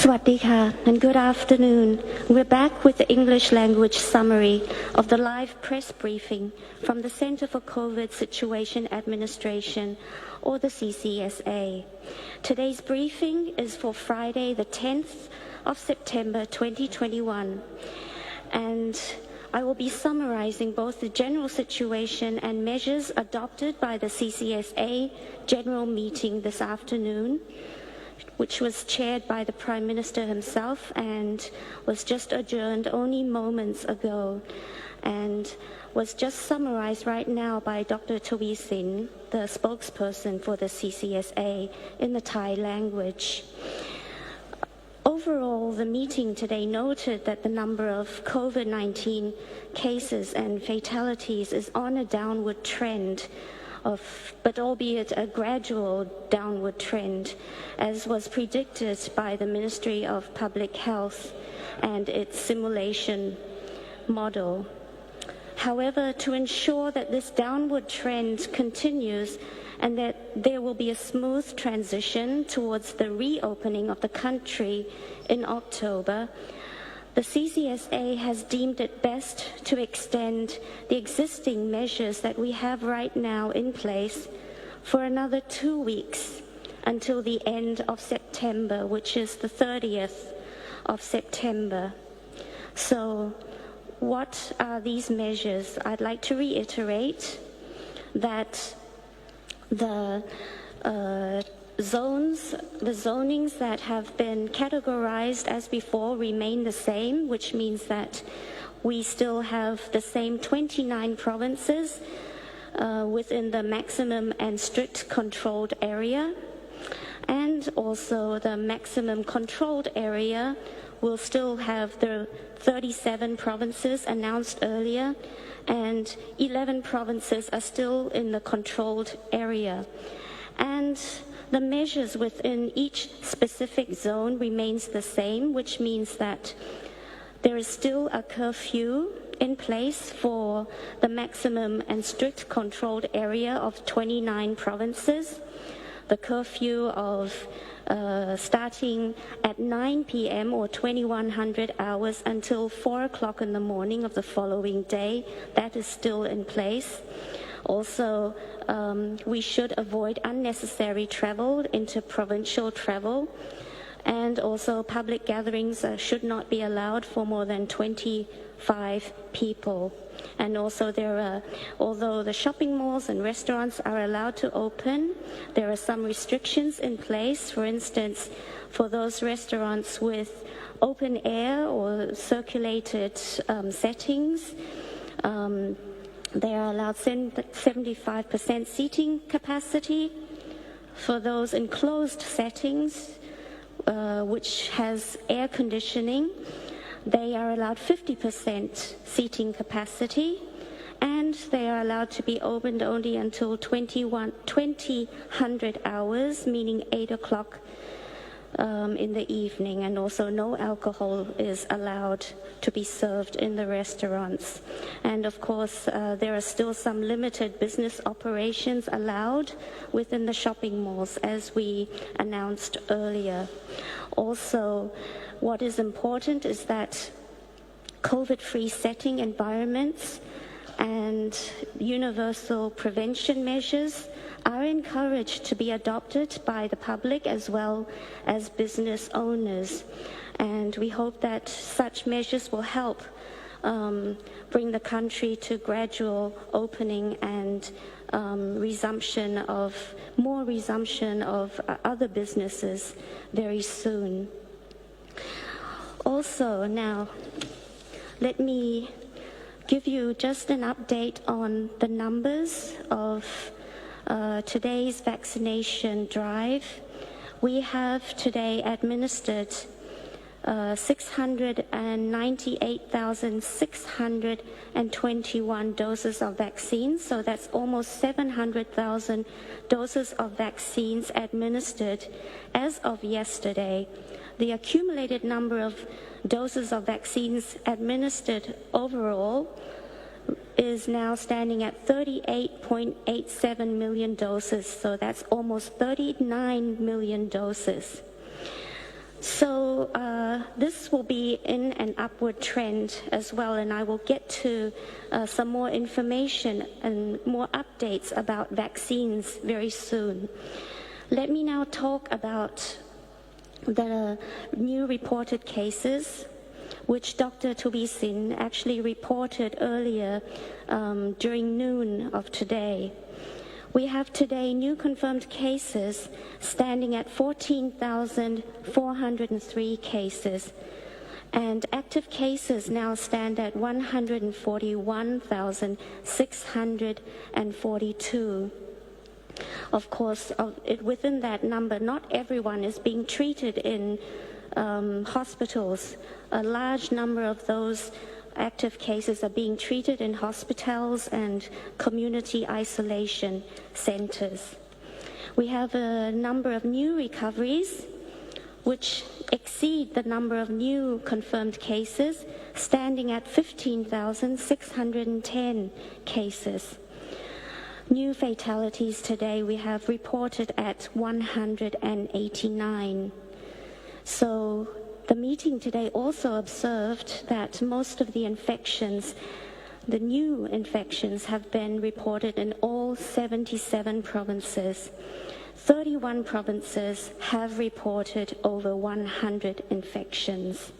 Swadika and good afternoon. We're back with the English language summary of the live press briefing from the Center for COVID Situation Administration, or the CCSA. Today's briefing is for Friday, the 10th of September 2021, and I will be summarizing both the general situation and measures adopted by the CCSA General Meeting this afternoon, which was chaired by the Prime Minister himself and was just adjourned only moments ago and was just summarized right now by Dr. Tawisin, the spokesperson for the CCSA, in the Thai language. Overall, the meeting today noted that the number of COVID-19 cases and fatalities is on a downward trend, but albeit a gradual downward trend, as was predicted by the Ministry of Public Health and its simulation model. However, to ensure that this downward trend continues and that there will be a smooth transition towards the reopening of the country in October, the CCSA has deemed it best to extend the existing measures that we have right now in place for another 2 weeks until the end of September, which is the 30th of September. So what are these measures? I'd like to reiterate that the zonings that have been categorized as before remain the same, which means that we still have the same 29 provinces within the maximum and strict controlled area. And also the maximum controlled area will still have the 37 provinces announced earlier, and 11 provinces are still in the controlled area. And the measures within each specific zone remains the same, which means that there is still a curfew in place for the maximum and strict controlled area of 29 provinces. The curfew of starting at 9 p.m. or 2100 hours until 4 o'clock in the morning of the following day, that is still in place. Also, we should avoid unnecessary travel, interprovincial travel, and also public gatherings should not be allowed for more than 25 people. And also although the shopping malls and restaurants are allowed to open, there are some restrictions in place. For instance, for those restaurants with open air or circulated settings, they are allowed 75% seating capacity. For those enclosed settings, which has air conditioning, they are allowed 50% seating capacity, and they are allowed to be opened only until 2000 hours, meaning 8 o'clock in the evening, and also no alcohol is allowed to be served in the restaurants. And of course, there are still some limited business operations allowed within the shopping malls, as we announced earlier. Also, what is important is that COVID-free setting environments and universal prevention measures are encouraged to be adopted by the public as well as business owners. And we hope that such measures will help bring the country to gradual opening and resumption of other businesses very soon. Also, now, let me give you just an update on the numbers of today's vaccination drive. We have today administered 698,621 doses of vaccines, so that's almost 700,000 doses of vaccines administered as of yesterday. The accumulated number of doses of vaccines administered overall is now standing at 38.87 million doses, so that's almost 39 million doses. So this will be in an upward trend as well, and I will get to some more information and more updates about vaccines very soon. Let me now talk about the new reported cases, which Dr. Tubisin actually reported earlier during noon of today. We have today new confirmed cases standing at 14,403 cases, and active cases now stand at 141,642. Of course, within that number, not everyone is being treated in hospitals. A large number of those active cases are being treated in hospitals and community isolation centers. We have a number of new recoveries which exceed the number of new confirmed cases, standing at 15,610 cases. New fatalities today we have reported at 189. So the meeting today also observed that most of the infections, the new infections, have been reported in all 77 provinces. 31 provinces have reported over 100 infections.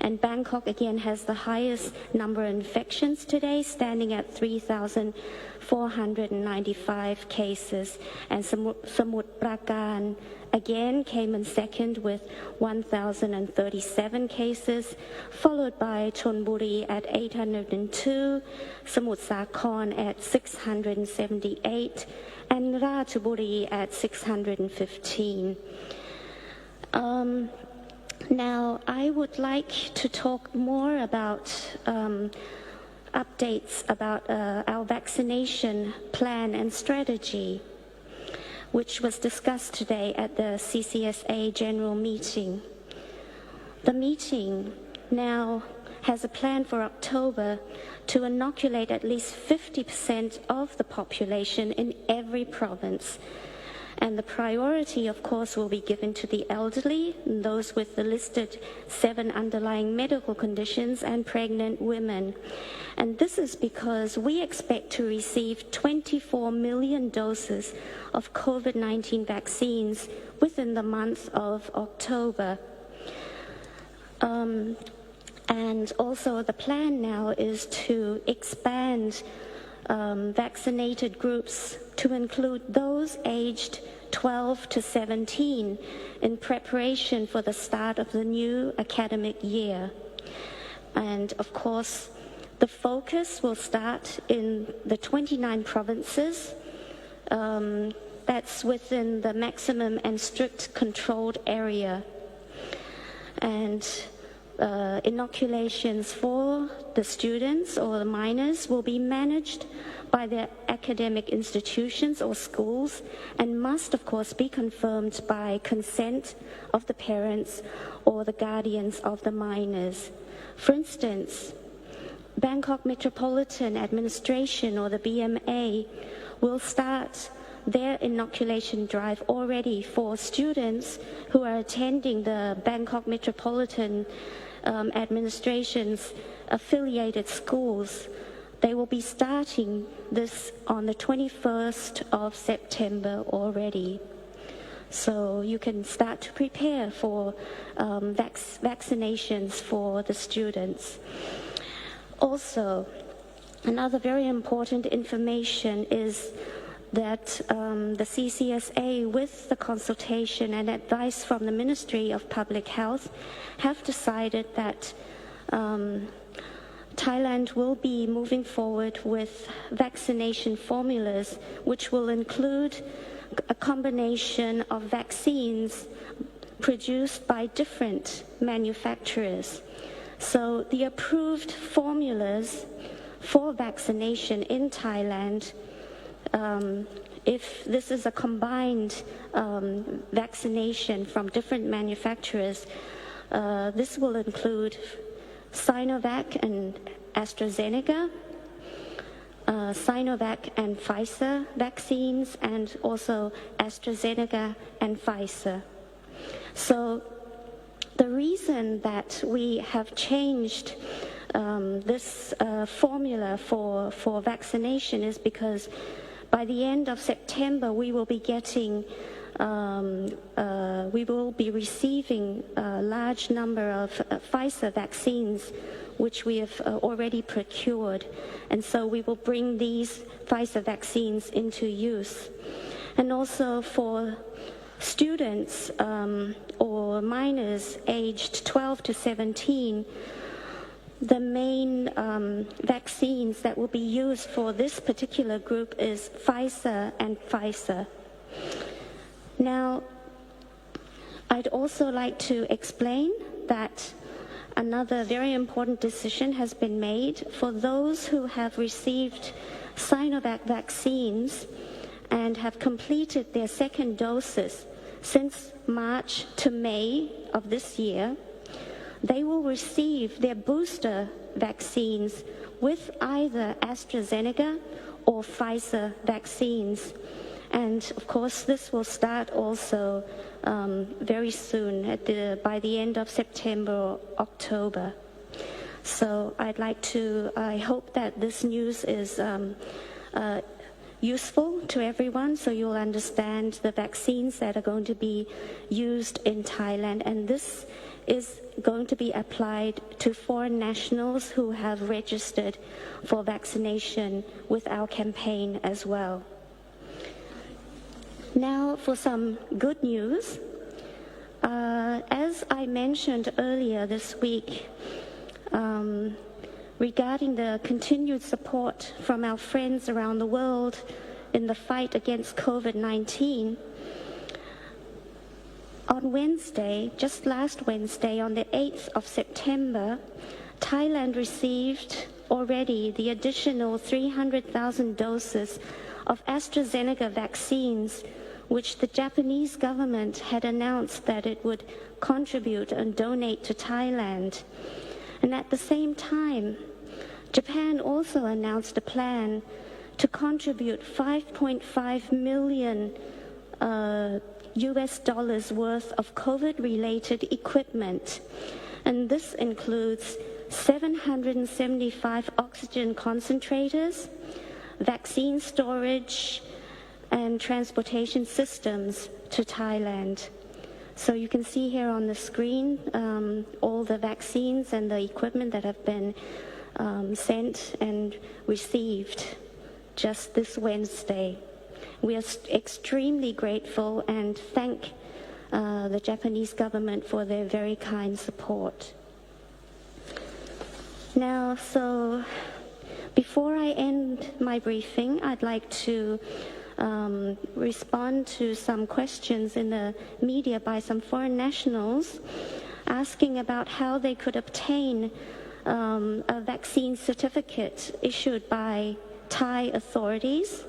And Bangkok again has the highest number of infections today, standing at 3,495 cases. And Samut Prakan again came in second with 1,037 cases, followed by Chonburi at 802, Samut Sakhon at 678, and Ratchaburi at 615. Now, I would like to talk more about updates about our vaccination plan and strategy, which was discussed today at the CCSA General Meeting. The meeting now has a plan for October to inoculate at least 50% of the population in every province. And the priority, of course, will be given to the elderly, those with the listed 7 underlying medical conditions, and pregnant women. And this is because we expect to receive 24 million doses of COVID-19 vaccines within the month of October. And also the plan now is to expand vaccinated groups to include those aged 12 to 17 in preparation for the start of the new academic year. And of course, the focus will start in the 29 provinces. That's within the maximum and strict controlled area. And inoculations for the students or the minors will be managed by the academic institutions or schools, and must of course be confirmed by consent of the parents or the guardians of the minors. For instance, Bangkok Metropolitan Administration, or the BMA, will start their inoculation drive already for students who are attending the Bangkok Metropolitan Administration's affiliated schools. They will be starting this on the 21st of September already. So you can start to prepare for vaccinations for the students. Also, another very important information is that the CCSA, with the consultation and advice from the Ministry of Public Health, have decided that Thailand will be moving forward with vaccination formulas, which will include a combination of vaccines produced by different manufacturers. So the approved formulas for vaccination in Thailand, if this is a combined vaccination from different manufacturers, this will include Sinovac and AstraZeneca, Sinovac and Pfizer vaccines, and also AstraZeneca and Pfizer. So The reason that we have changed this formula for vaccination is because by the end of September we will be getting we will be receiving a large number of Pfizer vaccines which we have already procured, and so we will bring these Pfizer vaccines into use. And also for students or minors aged 12 to 17, the main vaccines that will be used for this particular group is Pfizer and Pfizer. Now, I'd also like to explain that another very important decision has been made for those who have received Sinovac vaccines and have completed their second doses since March to May of this year. They will receive their booster vaccines with either AstraZeneca or Pfizer vaccines. And of course, this will start also very soon, by the end of September or October. So I hope that this news is useful to everyone, so you'll understand the vaccines that are going to be used in Thailand. And this is going to be applied to foreign nationals who have registered for vaccination with our campaign as well. Now for some good news. As I mentioned earlier this week, regarding the continued support from our friends around the world in the fight against Covid-19, on Wednesday, just last Wednesday, on the 8th of September, Thailand received already the additional 300,000 doses of AstraZeneca vaccines, which the Japanese government had announced that it would contribute and donate to Thailand. And at the same time, Japan also announced a plan to contribute $5.5 million US dollars worth of COVID-related equipment. And this includes 775 oxygen concentrators, vaccine storage, and transportation systems to Thailand. So you can see here on the screen all the vaccines and the equipment that have been sent and received just this Wednesday. We are extremely grateful and thank the Japanese government for their very kind support. Now, so before I end my briefing, I'd like to respond to some questions in the media by some foreign nationals asking about how they could obtain a vaccine certificate issued by Thai authorities.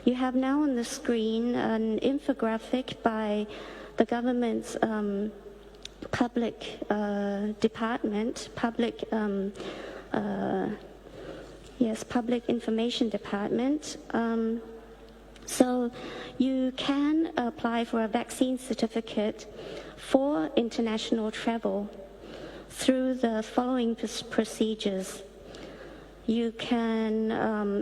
You have now on the screen an infographic by the government's public department, public information department. So you can apply for a vaccine certificate for international travel through the following procedures. You can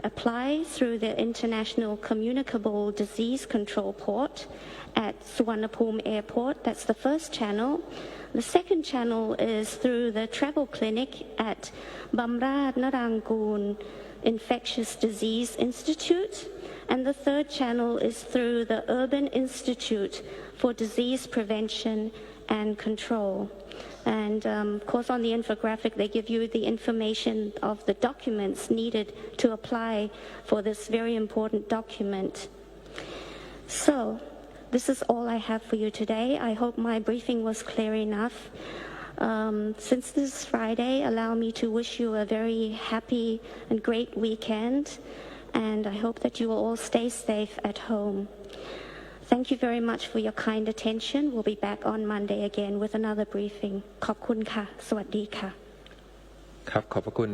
apply through the International Communicable Disease Control Port at Suvarnabhumi Airport. That's the first channel. The second channel is through the travel clinic at Bamrad Narangoon Infectious Disease Institute. And the third channel is through the Urban Institute for Disease Prevention and Control. And of course on the infographic they give you the information of the documents needed to apply for this very important document. So this is all I have for you today. I hope my briefing was clear enough. Since this is Friday, allow me to wish you a very happy and great weekend, and I hope that you will all stay safe at home. Thank you very much for your kind attention. We'll be back on Monday again with another briefing. ขอบคุณค่ะ สวัสดีค่ะ ครับขอบพระคุณ